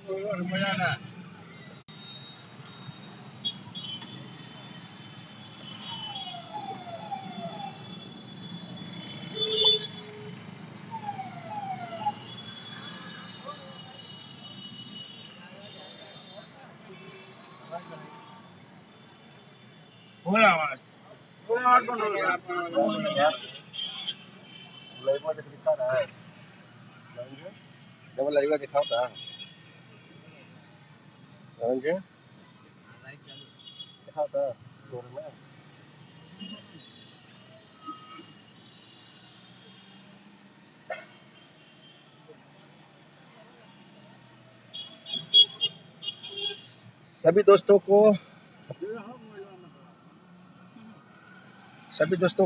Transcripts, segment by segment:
Double लगेगा दिखाओ था दिखाओ था सभी दोस्तों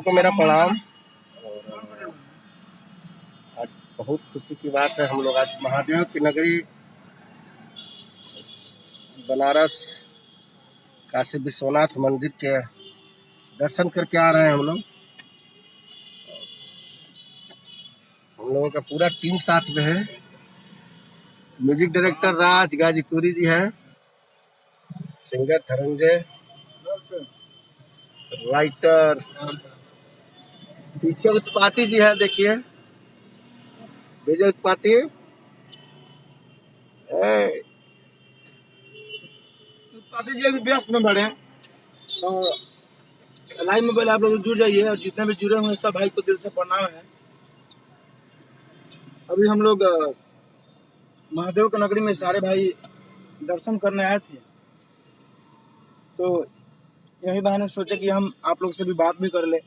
को मेरा प्रणाम। और आज बहुत खुशी की बात है, हम लोग आज महादेव की नगरी बनारस काशी विश्वनाथ मंदिर के दर्शन करके आ रहे हैं। हम लोगों का पूरा टीम साथ में है। म्यूजिक डायरेक्टर राज गाजीपुरी जी है, सिंगर धनंजय, राइटर पीछे उत्पाती जी है, देखिए विजय उत्पाती। उत्पाती जी अभी व्यस्त में बड़े हैं, तो लाइव में पहले आप लोग जुड़ जाइए, और जितने भी जुड़े हुए सब भाई को दिल से प्रणाम है। अभी हम लोग महादेव की नगरी में सारे भाई दर्शन करने आए थे, तो यही बहाने सोचे कि हम आप लोग से भी बात भी कर ले।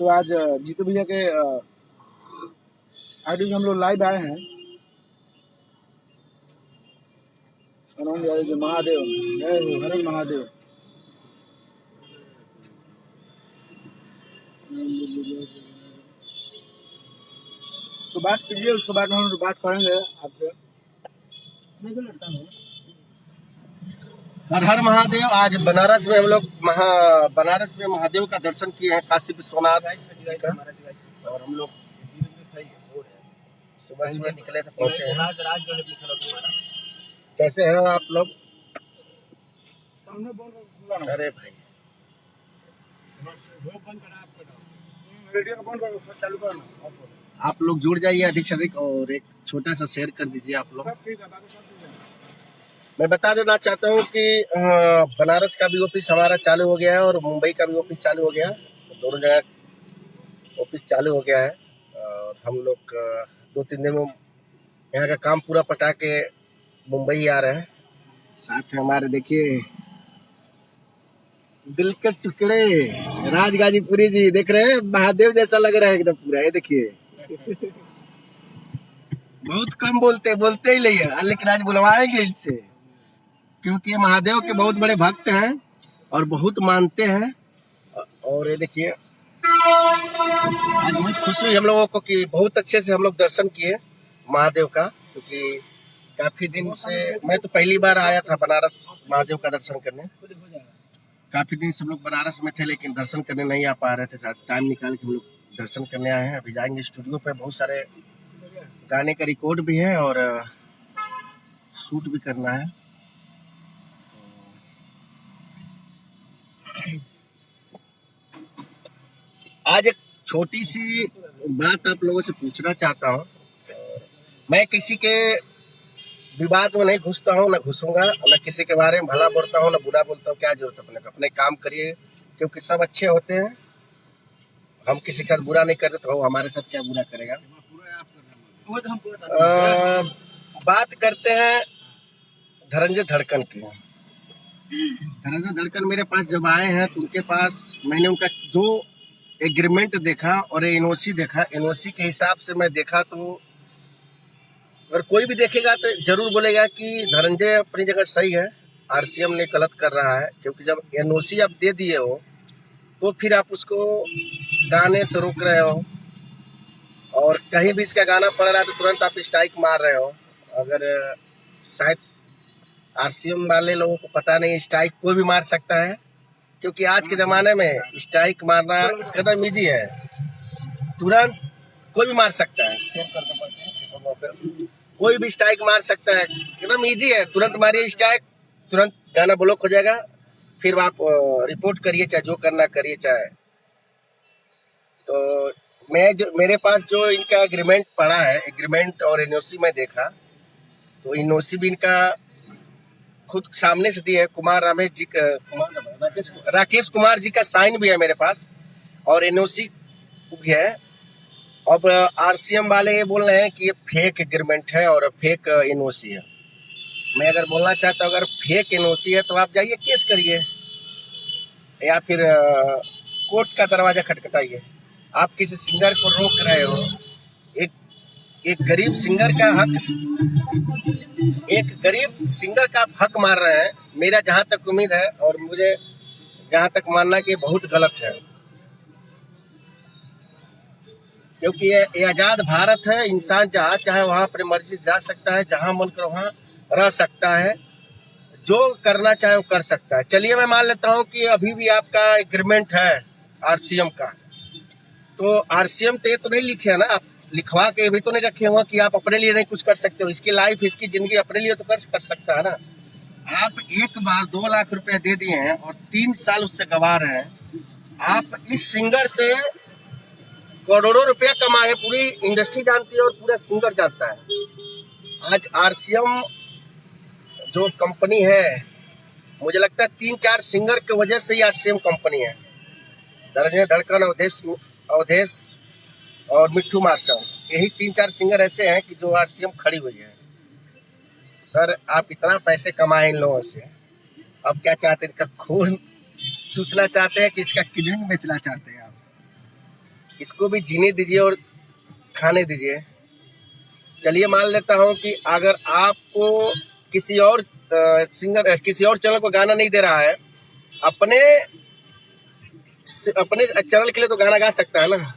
तो आज जीतू भैया के आईडी से हम लोग लाइव आए हैं। महादेव जय हो, हर महादेव। तो बात कीजिए, उसके बाद हम बात करेंगे आपसे। हर हर महादेव। आज बनारस में हम लोग बनारस में महादेव का दर्शन किए हैं, काशी विश्वनाथ जी का। और हम लोग सुबह निकले थे, पहुंचे हैं। कैसे हैं आप लोग? अरे भाई आप लोग जुड़ जाइए अधिक से अधिक, और एक छोटा सा शेयर कर दीजिए आप लोग। मैं बता देना चाहता हूँ कि बनारस का भी ऑफिस हमारा चालू हो गया है, और मुंबई का भी ऑफिस चालू हो गया है। दोनों जगह ऑफिस चालू हो गया है, और हम लोग 2-3 दिन में यहाँ का काम पूरा पटा के मुंबई आ रहे हैं। साथ में हमारे देखिए दिल के टुकड़े राज गाजीपुरी जी, देख रहे हैं महादेव जैसा लग रहा है एकदम पूरा। ये देखिए बहुत कम बोलते ही नहीं है, लेकिन आज बुलवाएंगे इनसे, क्योंकि महादेव के बहुत बड़े भक्त हैं और बहुत मानते हैं। और ये देखिए आज बहुत खुशी हुई हम लोगों को कि बहुत अच्छे से हम लोग दर्शन किए महादेव का, क्योंकि काफी दिन से मैं तो पहली बार आया था बनारस महादेव का दर्शन करने। काफी दिन से हम लोग बनारस में थे, लेकिन दर्शन करने नहीं आ पा रहे थे। टाइम निकाल के हम लोग दर्शन करने आए हैं। अभी जाएंगे स्टूडियो पे, बहुत सारे गाने का रिकॉर्ड भी है और शूट भी करना है। आज एक छोटी सी बात आप लोगों से पूछना चाहता हूँ। मैं किसी के विवाद में नहीं घुसता हूँ, न घुसूंगा, न किसी के बारे में भला बोलता हूँ न बुरा बोलता हूँ। क्या जरूरत है, अपने काम करिए, क्योंकि सब अच्छे होते हैं। हम किसी के साथ बुरा नहीं करते तो वो हमारे साथ क्या बुरा करेगा। बात करते हैं धनंजय धड़कन की। धनंजय धड़कन मेरे पास जब आए हैं तो उनके पास मैंने उनका जो एग्रीमेंट देखा और एनओसी देखा, एनओसी के हिसाब से मैं देखा, तो अगर कोई भी देखेगा तो जरूर बोलेगा कि धनंजय अपनी जगह सही है, आरसीएम ने गलत कर रहा है। क्योंकि जब एनओसी आप दे दिए हो तो फिर आप उसको गाने से रोक रहे हो, और कहीं भी इसका गाना पड़ रहा है तो तुरंत आप स्ट्राइक मार रहे हो। अगर शायद आरसीएम वाले लोगों को पता नहीं, स्ट्राइक कोई भी मार सकता है, क्योंकि आज के ज़माने में स्ट्राइक मारना एकदम ईजी है, तुरंत कोई भी मार सकता है। शेयर कर दो कोई भी स्ट्राइक मार सकता है, एकदम इजी है, तुरंत मारिए स्ट्राइक, तुरंत गाना ब्लॉक हो जाएगा, फिर आप रिपोर्ट करिए, चाहे जो करना करिए। चाहे तो मेरे पास जो इनका एग्रीमेंट पड़ा है, एग्रीमेंट और एनओसी में देखा, तो एनओसी भी इनका खुद सामने से दिए है, राकेश कुमार जी का साइन भी है मेरे पास, और एनओसी भी है। अब आरसीएम वाले ये बोल रहे हैं कि ये फेक एग्रीमेंट है और फेक एनओसी है। मैं अगर बोलना चाहता हूँ, अगर फेक एनओसी है तो आप जाइए केस करिए, या फिर कोर्ट का दरवाजा खटखटाइए। आप किसी सिंगर को रोक रहे हो, एक एक गरीब सिंगर का हक, एक गरीब सिंगर का आप हक मार रहे हैं। मेरा जहां तक उम्मीद है और मुझे जहां तक मानना कि बहुत गलत है, क्योंकि ये आजाद भारत है। इंसान जहाँ चाहे वहाँ अपनी मर्जी से जा सकता है, जहाँ मन करे वहाँ रह सकता है, जो करना चाहे वो कर सकता है। चलिए मैं मान लेता हूँ कि अभी भी आपका एग्रीमेंट है आरसीएम का, तो आरसीएम तो ये तो नहीं लिखे है ना, आप लिखवा के भी तो नहीं रखे हुए कि आप अपने लिए नहीं कुछ कर सकते हो। इसकी लाइफ, इसकी जिंदगी अपने लिए तो कर सकता है ना। आप एक बार 2 लाख रुपए दे दिए हैं और 3 साल उससे गवा रहे हैं। आप इस सिंगर से करोड़ों रुपया कमाए, पूरी इंडस्ट्री जानती है और पूरा सिंगर जानता है। आज आरसीएम जो कंपनी है, मुझे लगता है 3-4 सिंगर की वजह से ही आरसीएम कंपनी है। धरंजय धड़कन, अवधेश और मिट्ठू मार्शल, यही 3-4 सिंगर ऐसे हैं कि जो आरसीएम खड़ी हुई है। सर, आप इतना पैसे कमाए इन लोगों से, अब क्या चाहते हैं? इनका खून सूचना चाहते हैं कि इसका किडनी बेचना चाहते हैं? आप इसको भी जीने दीजिए और खाने दीजिए। चलिए मान लेता हूँ कि अगर आपको किसी और सिंगर, किसी और चैनल को गाना नहीं दे रहा है, अपने चैनल के लिए तो गाना गा सकता है ना।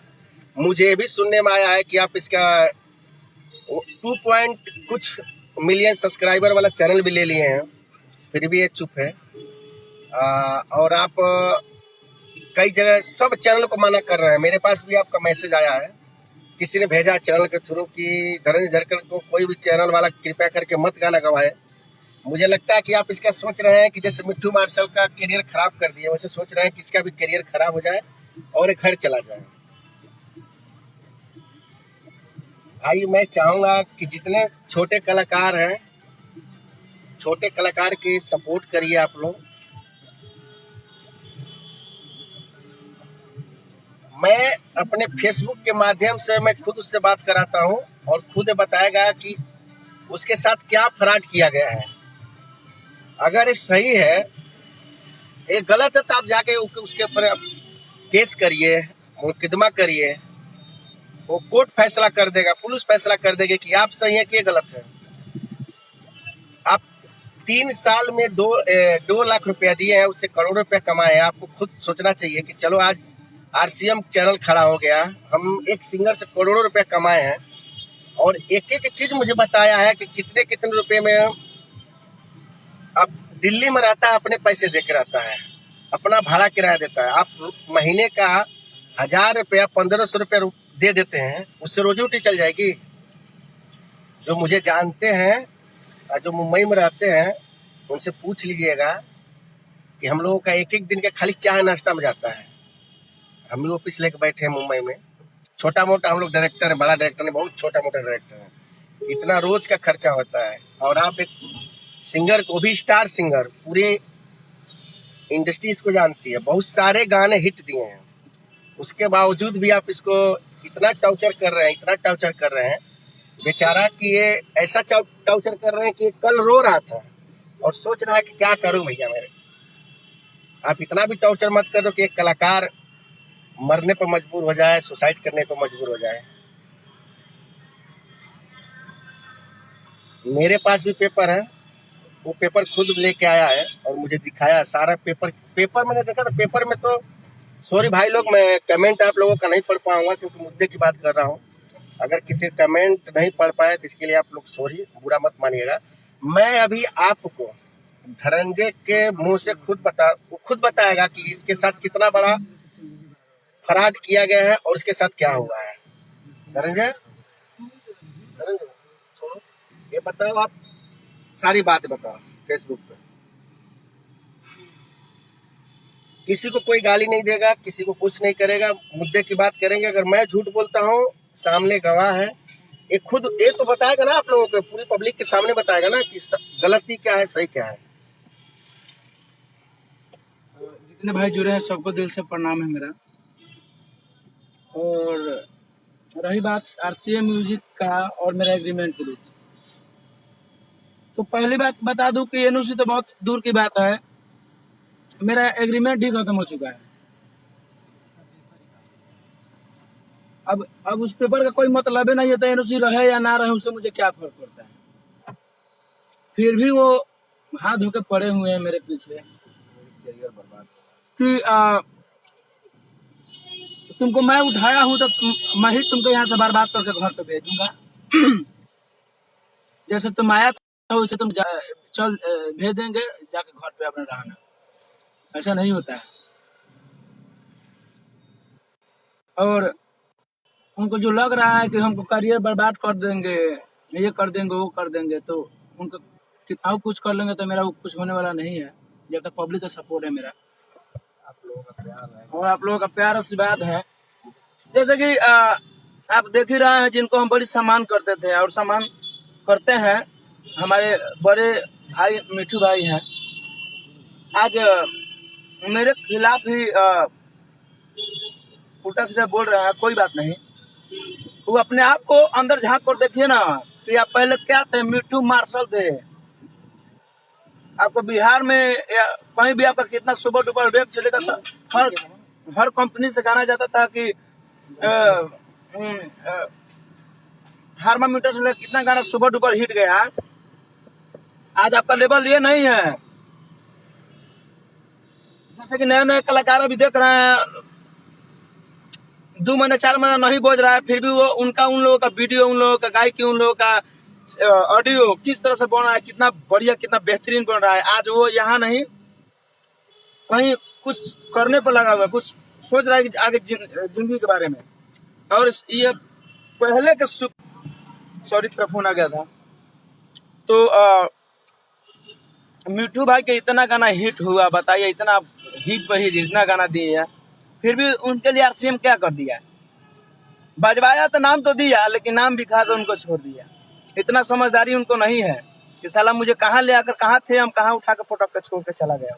मुझे भी सुनने में आया है कि आप इसका 2 पॉइंट कुछ मिलियन सब्सक्राइबर वाला चैनल भी ले लिए हैं, फिर भी ये चुप है। और आप कई जगह सब चैनल को मना कर रहे हैं। मेरे पास भी आपका मैसेज आया है, किसी ने भेजा चैनल के थ्रू कि धरंजय धड़कन को कोई भी चैनल वाला कृपया करके मत गाना गवाए। मुझे लगता है कि आप इसका सोच रहे हैं कि जैसे मिट्ठू मार्शल का करियर खराब कर दिया, वैसे सोच रहे हैं कि इसका भी करियर खराब हो जाए और एक घर चला जाए। भाई, मैं चाहूंगा कि जितने छोटे कलाकार हैं, छोटे कलाकार की सपोर्ट करिए आप लोग। मैं अपने फेसबुक के माध्यम से मैं खुद उससे बात कराता हूँ और खुद बताएगा कि उसके साथ क्या फ्रॉड किया गया है। अगर ये सही है, ये गलत है, तो आप जाके उसके ऊपर केस करिए, मुकदमा करिए, वो कोर्ट फैसला कर देगा, पुलिस फैसला कर देगी कि आप सही है कि ये गलत है। आप 3 साल में 2 लाख रुपया दिए हैं, उससे करोड़ों रुपया कमाए हैं। आपको खुद सोचना चाहिए कि चलो आज आरसीएम चैनल खड़ा हो गया, हम एक सिंगर से करोड़ों रुपया कमाए हैं, और एक एक चीज मुझे बताया है कि कितने कितने रुपए में। अब दिल्ली में रहता है, अपने पैसे दे के रहता है, अपना भाड़ा किराया देता है। आप महीने का 1000 रुपया 1500 रुपया दे देते हैं, उससे रोजी रोटी चल जाएगी? जो मुझे जानते हैं, जो मुंबई में रहते हैं, उनसे पूछ लीजिएगा कि हम लोगों का एक एक दिन का खाली चाय नाश्ता में जाता है। हम भी ऑफिस लेके बैठे हैं मुंबई में, छोटा मोटा हम लोग डायरेक्टर है, बड़ा डायरेक्टर नहीं, बहुत छोटा मोटा डायरेक्टर है, इतना रोज का खर्चा होता है। और आप एक सिंगर को भी, स्टार सिंगर, पूरी इंडस्ट्री इसको जानती है, बहुत सारे गाने हिट दिए हैं, उसके बावजूद भी आप इसको इतना टॉर्चर कर रहे हैं, इतना टॉर्चर कर रहे हैं बेचारा, कि ये ऐसा टॉर्चर कर रहे हैं कि कल रो रहा था और सोच रहा है कि क्या करूं भैया मेरे। आप इतना भी टॉर्चर मत कर दो कि एक कलाकार मरने पर मजबूर हो जाए, सुसाइड करने पर मजबूर हो जाए। मेरे पास भी पेपर है, वो पेपर खुद लेके आया है और मुझे दिखाया सारा पेपर मैंने देखा। तो पेपर में तो, सॉरी भाई लोग, मैं कमेंट आप लोगों का नहीं पढ़ पाऊंगा क्योंकि मुद्दे की बात कर रहा हूँ। अगर किसी कमेंट नहीं पढ़ पाए तो इसके लिए आप लोग सॉरी, बुरा मत मानिएगा। मैं अभी आपको धनंजय के मुंह से खुद बताएगा कि इसके साथ कितना बड़ा फ्रॉड किया गया है और इसके साथ क्या हुआ है। धनंजय, धनंजय छोड़ो। ये बताओ आप, सारी बात बताओ फेसबुक पे। किसी को कोई गाली नहीं देगा, किसी को कुछ नहीं करेगा, मुद्दे की बात करेंगे। अगर मैं झूठ बोलता हूँ, सामने गवाह है, ये खुद ये तो बताएगा ना आप लोगों को, पूरी पब्लिक के सामने बताएगा ना कि गलती क्या है, सही क्या है। जितने भाई जुड़े हैं सबको दिल से प्रणाम है मेरा। और रही बात आरसीए म्यूजिक का और मेरा एग्रीमेंट के बीच, तो पहली बात बता दूं कि एनओसी तो बहुत दूर की बात है, मेरा एग्रीमेंट ही खत्म हो चुका है। अब उस पेपर का कोई मतलब ही नहीं है, तो एनओसी रहे या ना रहे उससे मुझे क्या फर्क पड़ता है। फिर भी वो हाथ धो के पड़े हुए हैं मेरे पीछे कि तुमको मैं उठाया हूं तो मैं ही तुमको यहाँ से बर्बाद करके घर पे भेज दूंगा। जैसे तुम आया था वैसे तुम चल भेज देंगे, जाके घर पे अपने रहना। ऐसा नहीं होता है। और उनको जो लग रहा है कि हमको करियर बर्बाद कर देंगे, ये कर देंगे, वो कर देंगे, तो उनको कितना कुछ कर लेंगे तो मेरा वो कुछ होने वाला नहीं है, जब तक पब्लिक का सपोर्ट है मेरा और आप लोगों का प्यार आशीर्वाद है। जैसे कि आप देख ही रहे हैं, जिनको हम बड़ी सम्मान करते थे और सम्मान करते हैं, हमारे बड़े भाई मिठू भाई हैं, आज मेरे खिलाफ ही उल्टा सीधा बोल रहे हैं। कोई बात नहीं, वो अपने आप को अंदर झांक कर देखिए ना कि आप पहले क्या थे। मिठू मार्शल थे। आपको बिहार में या कहीं भी आपका कितना सुपर डुपर वेब से लेकर हर कंपनी से गाना जाता था कि हार्मामीटर से लेकर कितना गाना सुपर डुपर हिट गया। आज आपका लेवल ये नहीं है। जैसे कि नए नए कलाकार अभी देख रहे हैं, 2 महीने 4 महीना नहीं बोझ रहा है, फिर भी वो उन लोगों का वीडियो, उन लोगों का गायकी, उन लोगों का ऑडियो किस तरह से बन रहा है, कितना बढ़िया, कितना बेहतरीन बन रहा है। आज वो यहाँ नहीं, कहीं कुछ करने पर लगा हुआ है, कुछ सोच रहा है कि आगे जिंदगी के बारे में। और ये पहले के सॉरी थोड़ा फोन आ गया था। तो मिठू भाई के इतना गाना हिट हुआ, बताइए, इतना हिट पर हिट, इतना गाना दिए हैं, फिर भी उनके लिए आरसीएम क्या कर दिया। बजवाया तो नाम तो दिया, लेकिन नाम बिखा कर उनको छोड़ दिया। इतना समझदारी उनको नहीं है कि साला मुझे कहाँ ले आकर, कहाँ थे हम, कहाँ उठा कर पटक कर छोड़ के चला गया।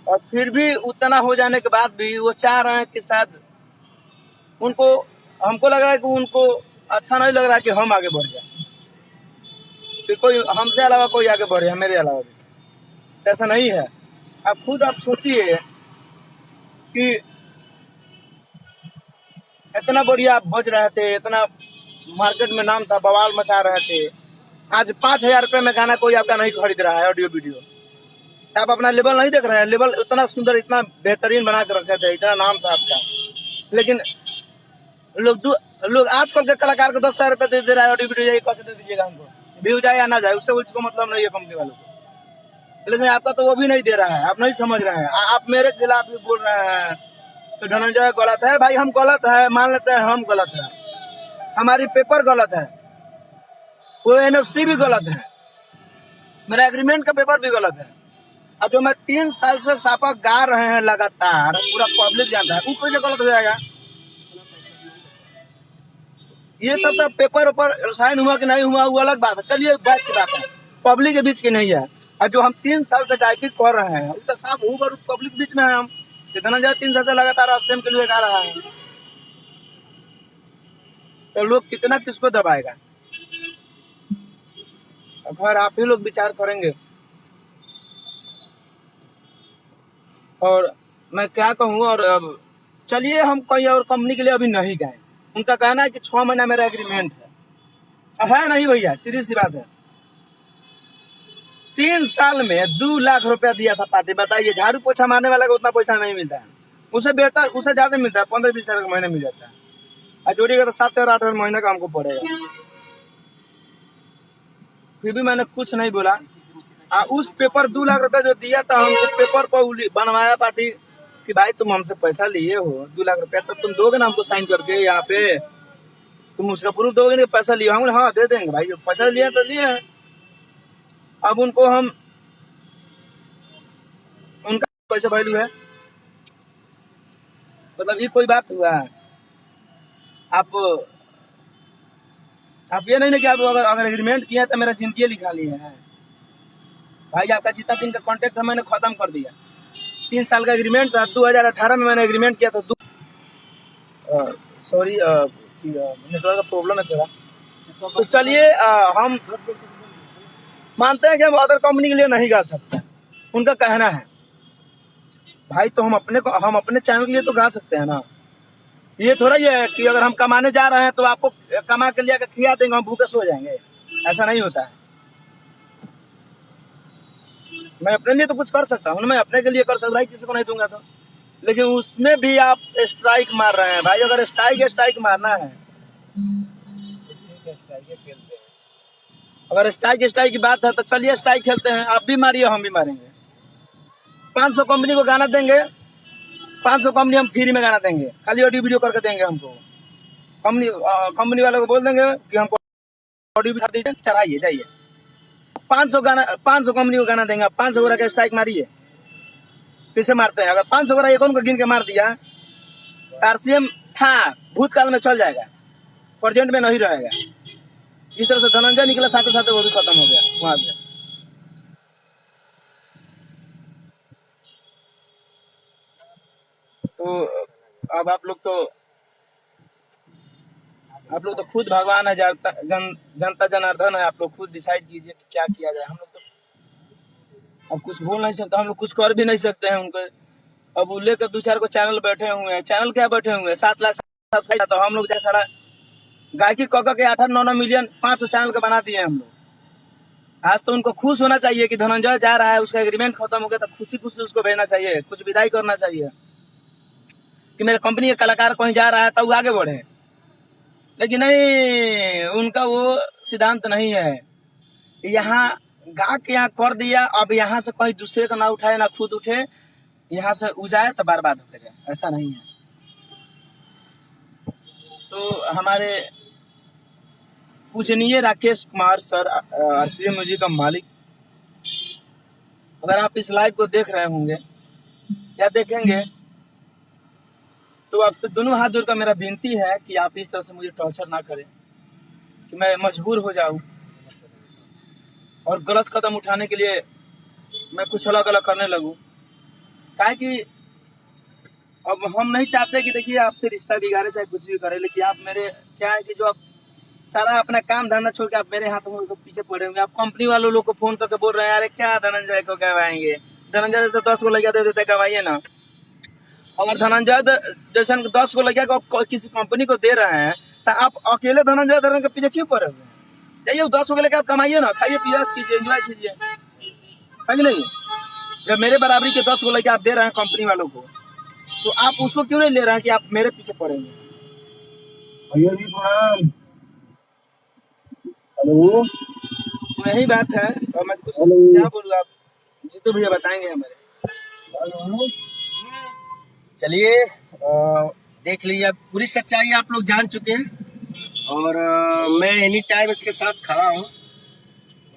और फिर भी उतना हो जाने के बाद भी वो चाह रहे हैं कि शायद उनको, हमको लग रहा है कि उनको अच्छा नहीं लग रहा है कि हम आगे बढ़ जाए, कि कोई हमसे अलावा कोई आगे बढ़े, मेरे अलावा भी। ऐसा नहीं है। आप खुद आप सोचिए कि इतना बढ़िया आप बज रहे थे, इतना मार्केट में नाम था, बवाल मचा रहे थे। आज 5,000 रुपए में गाना कोई आपका नहीं खरीद रहा है, ऑडियो वीडियो। आप अपना लेवल नहीं देख रहे हैं। लेवल इतना सुंदर, इतना बेहतरीन बना के रखे थे, इतना नाम था आपका, लेकिन लोग आजकल के कलाकार को 10,000 रुपए दे रहा है, ऑडियो वीडियो यही कहते दे दीजिएगा हमको, व्यू जाए या ना जाए उससे उसको मतलब नहीं है कंपनी वालों को। लेकिन आपका तो वो भी नहीं दे रहा है। आप नहीं समझ रहे हैं। आप मेरे खिलाफ भी बोल रहे हैं तो धनंजय गलत है। भाई हम गलत है, मान लेते हैं हम गलत है, हमारी पेपर गलत है, वो एनओसी भी गलत है, मेरा एग्रीमेंट का पेपर भी गलत है। और जो मैं 3 साल से सापा गा रहे हैं लगातार, पूरा पब्लिक जानता है, वो कैसे गलत हो जाएगा। ये सब तो पेपर ऊपर साइन हुआ कि नहीं हुआ वो अलग बात है, चलिए बात की बात है, पब्लिक के बीच की नहीं है। और जो हम 3 साल से गायकी कर रहे हैं, वो तो साफ ऊपर पब्लिक बीच में है। हम धनंजय 3 साल से लगातार आश्रम के लिए गा रहा है, तो लोग कितना किसको दबाएगा। अगर आप ही लोग विचार करेंगे। और मैं क्या कहूँ, और अब चलिए हम कहीं और कंपनी के लिए अभी नहीं गए। उनका कहना है कि 6 महीना मेरा एग्रीमेंट है नहीं भैया, सीधी सी बात है। 3 साल में 2 लाख रुपया दिया था पार्टी। बताइए, झाड़ू पोछा मारने वाला को उतना पैसा नहीं मिलता है, उसे बेहतर, उसे ज्यादा मिलता है, 15-20 हजार का महीने मिल जाता है। और जोड़िएगा तो 7-8 महीने का हमको पड़ेगा। फिर भी मैंने कुछ नहीं बोला। उस पेपर 2 लाख रुपया जो दिया था, हम उस पेपर पर बनवाया पार्टी कि भाई तुम हमसे पैसा लिए हो 2 लाख रुपया, तो तुम दोगे ना हमको साइन करके यहाँ पे। तुम उसका प्रूफ दोगे नहीं, पैसा लिया हम, हाँ दे देंगे भाई, पैसा लिया तो लिए हैं। अब उनको हम, उनका पैसा वैल्यू है, मतलब ये कोई बात हुआ? आप आप ये नहीं ना कि आप अगर अगर एग्रीमेंट किया तो मेरा जिंदगी लिखा लिया है भाई। आपका जितना दिन का कॉन्ट्रैक्ट है मैंने खत्म कर दिया। 3 साल का एग्रीमेंट था, 2018 में मैंने एग्रीमेंट किया था। सॉरी नेटवर्क का प्रॉब्लम है थोड़ा। तो चलिए हम मानते हैं कि हम अदर कंपनी के लिए नहीं गा सकते, उनका कहना है भाई। तो हम अपने चैनल के लिए तो गा सकते हैं ना। ये थोड़ा ये है कि अगर हम कमाने जा रहे हैं तो आपको कमा के लिया खिला देंगे, हम भूखे सो जाएंगे, ऐसा नहीं होता है। मैं अपने लिए तो कुछ कर सकता हूँ, मैं अपने के लिए कर सकता, भाई किसी को नहीं दूंगा तो। लेकिन उसमें भी आप स्ट्राइक मार रहे हैं भाई। अगर स्ट्राइक मारना है, अगर स्ट्राइक की बात है तो चलिए स्ट्राइक खेलते हैं। आप भी मारिए, हम भी मारेंगे। 500 कंपनी को गाना देंगे, 500 कंपनी हम फ्री में गाना देंगे, खाली ऑडियो वीडियो करके देंगे हमको। कंपनी वालों को बोल देंगे कि हमको ऑडियो वीडियो दीजिए, चलाइए जाइए। 500 कंपनी को गाना देंगे। 500 गोरा का स्ट्राइक मारिए, किसे मारते हैं? अगर 500 गोरा एक को गिन के मार दिया, आरसीएम था भूतकाल में चल जाएगा, प्रेजेंट में नहीं रहेगा। जिस तरह से धनंजय निकला साथ साथ वो भी खत्म हो गया वहां से। तो अब आप लोग तो खुद भगवान है, जनता जनार्दन है। आप लोग खुद डिसाइड कीजिए कि क्या किया जाए। हम लोग तो अब कुछ बोल नहीं सकते, हम लोग कुछ कर भी नहीं सकते हैं उनको। अब वो लेकर 2-4 को चैनल बैठे हुए हैं, चैनल क्या बैठे हुए हैं, 7 लाख सब्सक्राइबर। तो हम लोग जैसा सारा गायकी कॉका के 8-9 मिलियन 500 चैनल का बना दिए हम लोग। आज तो उनको खुश होना चाहिए कि धनंजय जा रहा है, उसका एग्रीमेंट खत्म हो गया, तो खुशी खुशी उसको भेजना चाहिए, कुछ विदाई करना चाहिए कि मेरे कंपनी के कलाकार कहीं जा रहा है तो वो आगे बढ़े। लेकिन नहीं, उनका वो सिद्धांत नहीं है। यहाँ गा के यहाँ कर दिया, अब यहाँ से कोई दूसरे का ना उठाए ना खुद उठे, यहाँ से उजाए तो बर्बाद हो जाए, ऐसा नहीं है। तो हमारे पूजनीय Rakesh Kumar sir, RCM music का मालिक, अगर आप इस लाइव को देख रहे होंगे या देखेंगे तो आपसे दोनों हाथ जोड़कर मेरा विनती है कि आप इस तरह से मुझे टॉर्चर ना करें कि मैं मजबूर हो जाऊं और गलत कदम उठाने के लिए मैं कुछ अलग अलग करने लगूं। काहे कि अब हम नहीं चाहते कि देखिए आपसे रिश्ता बिगाड़े चाहे कुछ भी करे, लेकिन आप मेरे क्या है कि जो आप सारा अपना काम धंधा छोड़ के आप मेरे हाथों में पीछे पड़े होंगे। आप कंपनी वालों लोग को फोन करके बोल रहे हैं अरे क्या धनंजय को गवाएंगे, धनंजय जैसे 10 को लगा दे देते गवाइए ना। अगर धनंजय जैसे 10 को लगा किसी कंपनी को दे रहे हैं तो आप अकेले धनंजय धरन के पीछे क्यों पड़े हुए हैं? जाइए 10 को लेकर आप कमाइए ना, खाइए पिए कीजिए, एंजॉय कीजिए, है कि नहीं? जब मेरे बराबरी के 10 को लेकर आप दे रहे हैं कंपनी वालों को, तो आप उसको क्यों नहीं ले रहे हैं कि आप मेरे पीछे पड़ेंगे? हेलो, तो यही बात है। और मैं कुछ क्या बोलूँ, आप जीतू भैया बताएंगे हमारे। चलिए देख लीजिए, पूरी सच्चाई आप लोग जान चुके हैं और मैं एनी टाइम इसके साथ खड़ा हूँ।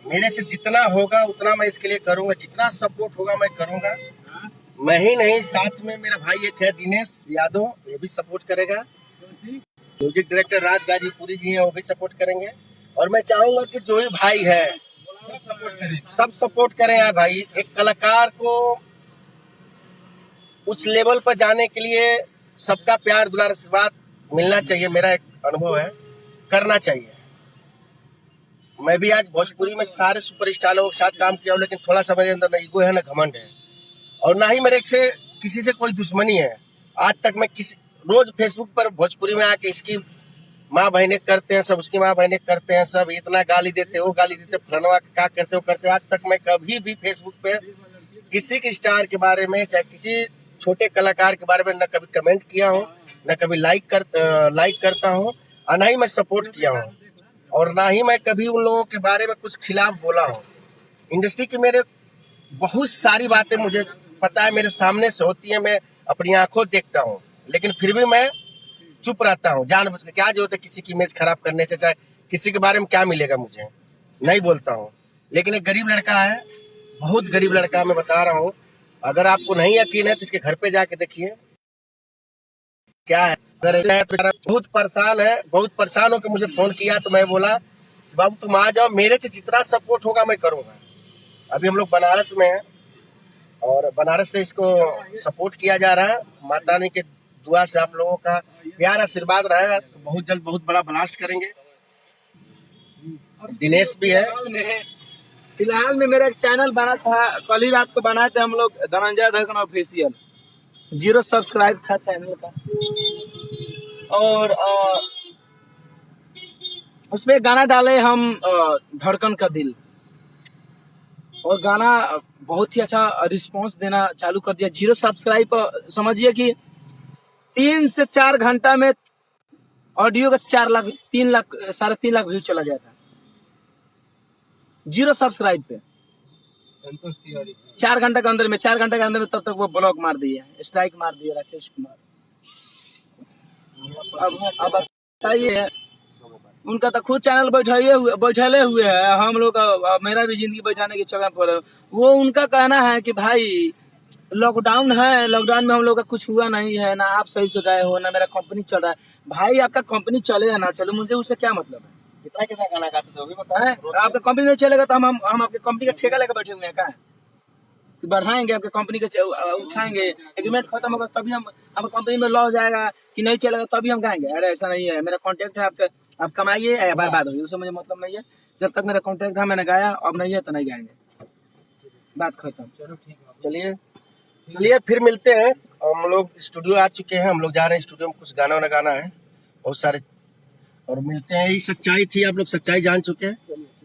मेरे से जितना होगा उतना मैं इसके लिए करूँगा, जितना सपोर्ट होगा मैं करूँगा। मैं ही नहीं, साथ में मेरा भाई एक है दिनेश यादव, ये भी सपोर्ट करेगा। म्यूजिक डायरेक्टर राज गाजीपुरी जी हैं, वो भी सपोर्ट करेंगे। और मैं चाहूंगा कि जो भी भाई है सब सपोर्ट करें यार भाई। एक कलाकार को उस लेवल पर जाने के लिए सबका प्यार दुलार आशीर्वाद मिलना चाहिए। मेरा एक अनुभव है, करना चाहिए। मैं भी आज भोजपुरी में सारे सुपरस्टारों के साथ काम किया हूँ, लेकिन थोड़ा सा मेरे अंदर ना ईगो है ना घमंड है, और ना ही मेरे से किसी से कोई दुश्मनी है। आज तक मैं रोज फेसबुक पर भोजपुरी में आके इसकी माँ बहने करते हैं सब, उसकी माँ बहने करते हैं सब, इतना गाली देते वो गाली देते, फलनवा क्या करते वो करते। आज तक मैं कभी भी फेसबुक पे किसी के स्टार के बारे में चाहे किसी छोटे कलाकार के बारे में न कभी कमेंट किया हूँ, न कभी लाइक करता हूँ, और ना ही मैं सपोर्ट किया हूँ, और ना ही मैं कभी उन लोगों के बारे में कुछ खिलाफ बोला हूँ। इंडस्ट्री की मेरे बहुत सारी बातें मुझे पता है, मेरे सामने से होती है, मैं अपनी आंखों देखता हूँ, लेकिन फिर भी मैं चुप रहता हूँ जानबूझ के। क्या जरूरत है किसी की इमेज खराब करने से, चाहे किसी के बारे में क्या मिलेगा मुझे, नहीं बोलता हूँ। लेकिन एक गरीब लड़का है, बहुत गरीब लड़का, मैं बता रहा हूँ। अगर आपको नहीं यकीन है तो इसके घर पे जाके देखिए क्या है। अगर ऐसा है तो बहुत परेशान है, बहुत परेशान होकर मुझे फोन किया तो मैं बोला बाबू तुम आ जाओ, मेरे से जितना सपोर्ट होगा मैं करूंगा। अभी हम लोग बनारस में हैं और बनारस से इसको सपोर्ट किया जा रहा है। माता रानी के दुआ से आप लोगों का प्यार आशीर्वाद रहेगा तो बहुत जल्द बहुत बड़ा ब्लास्ट करेंगे। दिनेश भी है। फिलहाल में मेरा एक चैनल बना था, कल ही रात को बनाए थे हम लोग, धनंजय धड़कन ऑफिशियल। 0 सब्सक्राइब था चैनल का। और उसमें गाना डाले हम धड़कन का दिल, और गाना बहुत ही अच्छा रिस्पांस देना चालू कर दिया। 0 सब्सक्राइब, समझिए कि 3 से 4 घंटा में ऑडियो का 4 लाख 3 लाख 3.5 लाख व्यू चला गया था 0 सब्सक्राइब पे। 4 घंटे के अंदर में तब तक वो ब्लॉक मार दिए, स्ट्राइक मार दिए राकेश कुमार। अब बताइए, उनका तो खुद चैनल बैठले हुए है, हम लोग मेरा भी जिंदगी बैठाने की जगह पर। वो उनका कहना है कि भाई लॉकडाउन है, लॉकडाउन में हम लोग का कुछ हुआ नहीं है, ना आप सही से गए हो, ना मेरा कंपनी चल रहा है। भाई आपका कंपनी चले या ना चले, मुझे उससे क्या मतलब है। कितना कितना गाना गाते थे वो भी बताओ। आपका कंपनी नहीं चलेगा तो हम आपके कंपनी का ठेका लेकर बैठे हुए हैं क्या, कि बढ़ाएंगे आपके कंपनी के, उठाएंगे, एग्रीमेंट खत्म होगा तभी हम, आपका कंपनी में लॉस जाएगा कि नहीं चलेगा तभी हम गाएंगे। अरे ऐसा नहीं है, मेरा कॉन्टेक्ट है आपका, आप कमाइए या बर्बाद होगी, उससे मुझे मतलब नहीं है। जब तक मेरा कॉन्टेक्ट था मैंने गाया, अब नहीं है तो नहीं गाएंगे, बात खत्म। चलो ठीक है, चलिए फिर मिलते हैं। हम लोग स्टूडियो आ चुके हैं, हम लोग जा रहे हैं स्टूडियो में, कुछ गाना वाना गाना है बहुत सारे, और मिलते हैं। यही सच्चाई थी, आप लोग सच्चाई जान चुके हैं,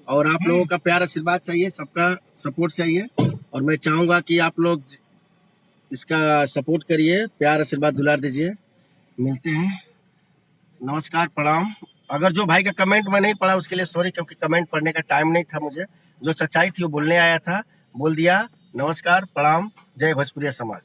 और आप लोगों का प्यार आशीर्वाद चाहिए, सबका सपोर्ट चाहिए, और मैं चाहूंगा कि आप लोग इसका सपोर्ट करिए, प्यार आशीर्वाद दुलार दीजिए। मिलते हैं, नमस्कार, प्रणाम। अगर जो भाई का कमेंट मैं नहीं पढ़ा उसके लिए सॉरी, क्योंकि कमेंट पढ़ने का टाइम नहीं था मुझे। जो सच्चाई थी वो बोलने आया था, बोल दिया। नमस्कार, प्रणाम, जय भोजपुरिया समाज।